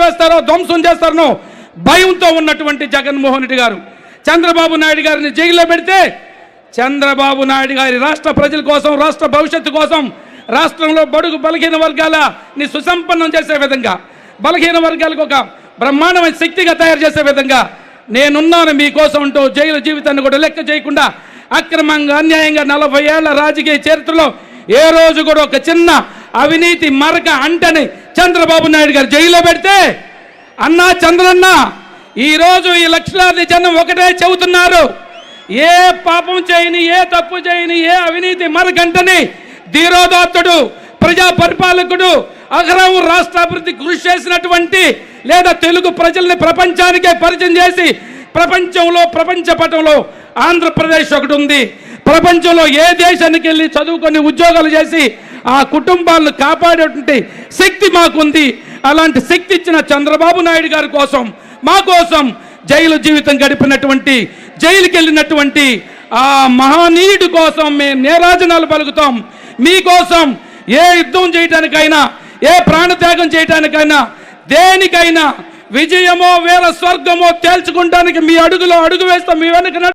కూలవేస్తారో ధ్వంసం చేస్తారనో భయంతో ఉన్నటువంటి జగన్మోహన్ రెడ్డి గారు చంద్రబాబు నాయుడు గారిని జైల్లో పెడితే చంద్రబాబు నాయుడు గారి రాష్ట్ర ప్రజల కోసం, రాష్ట్ర భవిష్యత్తు కోసం, రాష్ట్రంలో బడుగు బలహీన వర్గాలని సుసంపన్నం చేసే విధంగా, బలహీన వర్గాలకు ఒక బ్రహ్మాండమైన శక్తిగా తయారు చేసే విధంగా నేనున్నాను మీకోసం అంటూ జైలు జీవితాన్ని కూడా లెక్క చేయకుండా అక్రమంగా, అన్యాయంగా 40 ఏళ్ల రాజకీయ చరిత్రలో ఏ రోజు కూడా ఒక చిన్న అవినీతి మరక అంటని చంద్రబాబు నాయుడు గారు జైల్లో పెడితే, అన్నా చంద్రన్న ఈరోజు ఈ లక్షలాది జనం ఒకటే చెబుతున్నారు, ఏ పాపం చేయని, ఏ తప్పు చేయని, ఏ అవినీతి మరకంటని ధీరోదాత్తుడు, ప్రజా పరిపాలకుడు, అగ్రహం రాష్ట్రాభివృద్ధి కృషి చేసినటువంటి, లేదా తెలుగు ప్రజల్ని ప్రపంచానికే పరిచయం చేసి ప్రపంచంలో, ప్రపంచ పటంలో ఆంధ్రప్రదేశ్ ఒకటి ఉంది. ప్రపంచంలో ఏ దేశానికి వెళ్ళి చదువుకొని ఉద్యోగాలు చేసి ఆ కుటుంబాలను కాపాడేటువంటి శక్తి మాకుంది. అలాంటి శక్తి ఇచ్చిన చంద్రబాబు నాయుడు గారి కోసం, మా కోసం జైలు జీవితం గడిపినటువంటి, జైలుకి వెళ్ళినటువంటి ఆ మహనీయుడి కోసం మేము నీరాజనాలు పలుకుతాం. మీకోసం ఏ యుద్ధం చేయడానికైనా, ఏ ప్రాణత్యాగం చేయడానికైనా, దేనికైనా విజయమో వేల స్వర్గమో తేల్చుకుంటానికి మీ అడుగులో అడుగు వేస్తాం. మీ వెనక